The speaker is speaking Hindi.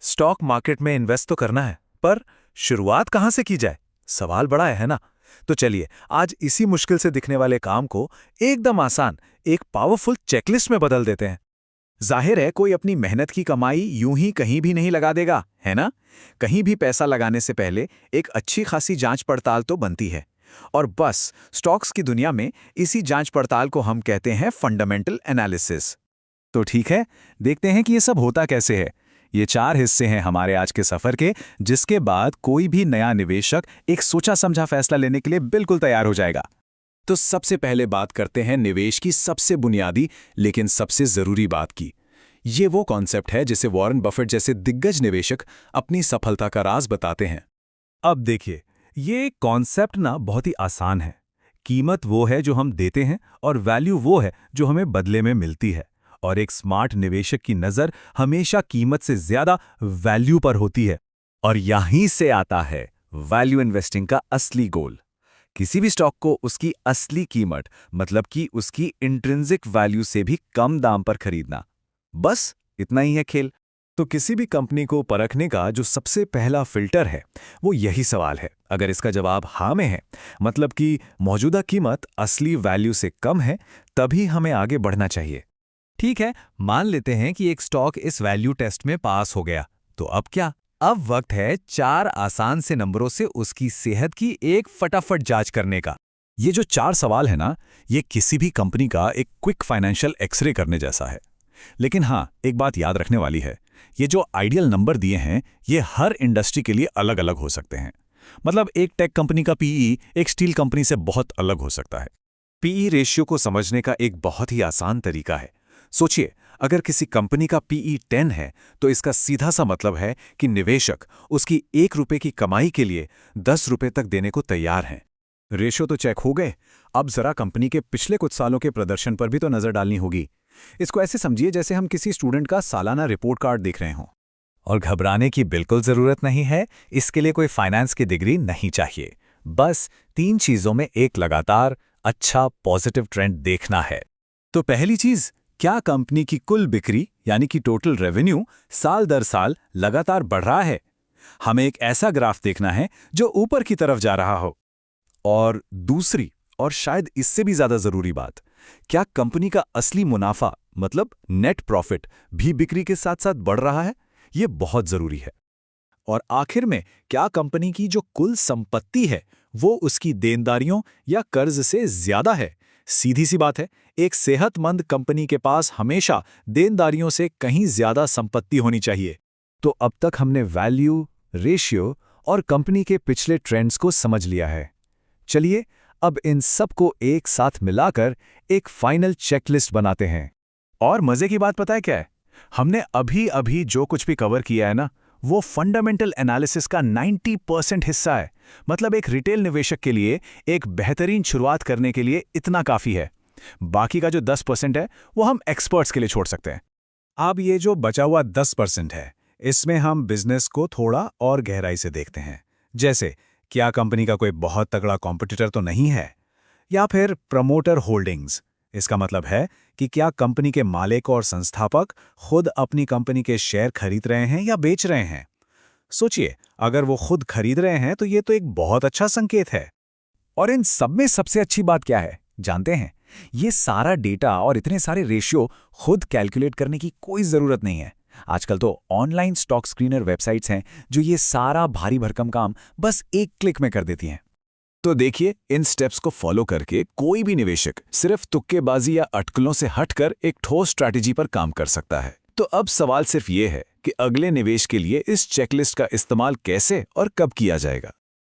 स्टॉक मार्केट में इन्वेस्ट तो करना है, पर शुरुआत कहाँ से की जाए? सवाल बड़ा है ना? तो चलिए आज इसी मुश्किल से दिखने वाले काम को एकदम आसान, एक पावरफुल चेकलिस्ट में बदल देते हैं। जाहिर है कोई अपनी मेहनत की कमाई यूं ही कहीं भी नहीं लगा देगा, है ना? कहीं भी पैसा लगाने से पहले एक अच्छी खासी जांच पड़ताल तो बनती है। और बस स्टॉक्स की दुनिया में इसी जांच पड़ताल को हम कहते हैं फंडामेंटल एनालिसिस। तो ठीक है, देखते हैं कि ये सब होता कैसे है। ये 4 हिस्से हैं हमारे आज के सफर के, जिसके बाद कोई भी नया निवेशक एक सोचा समझा फैसला लेने के लिए बिल्कुल तैयार हो जाएगा। तो सबसे पहले बात करते हैं निवेश की सबसे बुनियादी लेकिन सबसे जरूरी बात की। ये वो कॉन्सेप्ट है जिसे वॉरेन बफेट जैसे दिग्गज निवेशक अपनी सफलता का राज बताते हैं। अब देखिए, ये कॉन्सेप्ट ना बहुत ही आसान है। कीमत वो है जो हम देते हैं और वैल्यू वो है जो हमें बदले में मिलती है। और एक स्मार्ट निवेशक की नज़र हमेशा कीमत से ज्यादा वैल्यू पर होती है। और यहीं से आता है वैल्यू इन्वेस्टिंग का असली गोल। किसी भी स्टॉक को उसकी असली कीमत, मतलब कि उसकी इंट्रिंसिक वैल्यू से भी कम दाम पर खरीदना। बस इतना ही है खेल। तो किसी भी कंपनी को परखने का जो सबसे पहला फिल्टर है, वो यही सवाल है। अगर इसका जवाब हाँ में है, मतलब कि मौजूदा कीमत असली वैल्यू से कम है, तभी हमें आगे बढ़ना चाहिए। ठीक है, मान लेते हैं कि एक स्टॉक इस वैल्यू टेस्ट में पास हो गया, तो अब क्या? अब वक्त है 4 आसान से नंबरों से उसकी सेहत की एक फटाफट जांच करने का। ये जो 4 सवाल है ना, ये किसी भी कंपनी का एक क्विक फाइनेंशियल एक्सरे करने जैसा है। लेकिन हाँ, एक बात याद रखने वाली है, ये जो आइडियल नंबर दिए हैं, ये हर इंडस्ट्री के लिए अलग अलग हो सकते हैं। मतलब एक टेक कंपनी का पीई एक स्टील कंपनी से बहुत अलग हो सकता है। पीई रेशियो को समझने का एक बहुत ही आसान तरीका है। सोचिए, अगर किसी कंपनी का पीई 10 है, तो इसका सीधा सा मतलब है कि निवेशक उसकी 1 रुपए की कमाई के लिए 10 रुपए तक देने को तैयार हैं। रेशियो तो चेक हो गए, अब जरा कंपनी के पिछले कुछ सालों के प्रदर्शन पर भी तो नजर डालनी होगी। इसको ऐसे समझिए जैसे हम किसी स्टूडेंट का सालाना रिपोर्ट कार्ड देख रहे हों। और घबराने की बिल्कुल जरूरत नहीं है, इसके लिए कोई फाइनेंस की डिग्री नहीं चाहिए। बस 3 चीजों में एक लगातार अच्छा पॉजिटिव ट्रेंड देखना है। तो पहली चीज, क्या कंपनी की कुल बिक्री यानी कि टोटल रेवेन्यू साल दर साल लगातार बढ़ रहा है? हमें एक ऐसा ग्राफ देखना है जो ऊपर की तरफ जा रहा हो। और दूसरी, और शायद इससे भी ज्यादा जरूरी बात, क्या कंपनी का असली मुनाफा, मतलब नेट प्रॉफिट, भी बिक्री के साथ साथ बढ़ रहा है? यह बहुत जरूरी है। और आखिर में, क्या कंपनी की जो कुल संपत्ति है वो उसकी देनदारियों या कर्ज से ज्यादा है? सीधी सी बात है, एक सेहतमंद कंपनी के पास हमेशा देनदारियों से कहीं ज्यादा संपत्ति होनी चाहिए। तो अब तक हमने वैल्यू, रेशियो और कंपनी के पिछले ट्रेंड्स को समझ लिया है। चलिए अब इन सब को एक साथ मिलाकर एक फाइनल चेकलिस्ट बनाते हैं। और मजे की बात पता है क्या है? हमने अभी अभी जो कुछ भी कवर किया है ना, वो फंडामेंटल एनालिसिस का 90% हिस्सा है। मतलब एक रिटेल निवेशक के लिए एक बेहतरीन शुरुआत करने के लिए इतना काफी है। बाकी का जो 10% है, वो हम एक्सपर्ट्स के लिए छोड़ सकते हैं। अब ये जो बचा हुआ 10% है, इसमें हम बिजनेस को थोड़ा और गहराई से देखते हैं। जैसे, क्या कंपनी का कोई बहुत तगड़ा कॉम्पिटिटर तो नहीं है? या फिर प्रमोटर होल्डिंग्स। इसका मतलब है कि क्या कंपनी के मालिक और संस्थापक खुद अपनी कंपनी के शेयर खरीद रहे हैं या बेच रहे हैं? सोचिए, अगर वो खुद खरीद रहे हैं तो ये तो एक बहुत अच्छा संकेत है। और इन सब में सबसे अच्छी बात क्या है जानते हैं? ये सारा डेटा और इतने सारे रेशियो खुद कैलकुलेट करने की कोई जरूरत नहीं है। आजकल तो ऑनलाइन स्टॉक स्क्रीनर वेबसाइट्स हैं जो ये सारा भारी भरकम काम बस एक क्लिक में कर देती हैं। तो देखिए, इन स्टेप्स को फॉलो करके कोई भी निवेशक सिर्फ तुक्केबाजी या अटकलों से हटकर एक ठोस स्ट्रैटेजी पर काम कर सकता है। तो अब सवाल सिर्फ ये है कि अगले निवेश के लिए इस चेकलिस्ट का इस्तेमाल कैसे और कब किया जाएगा।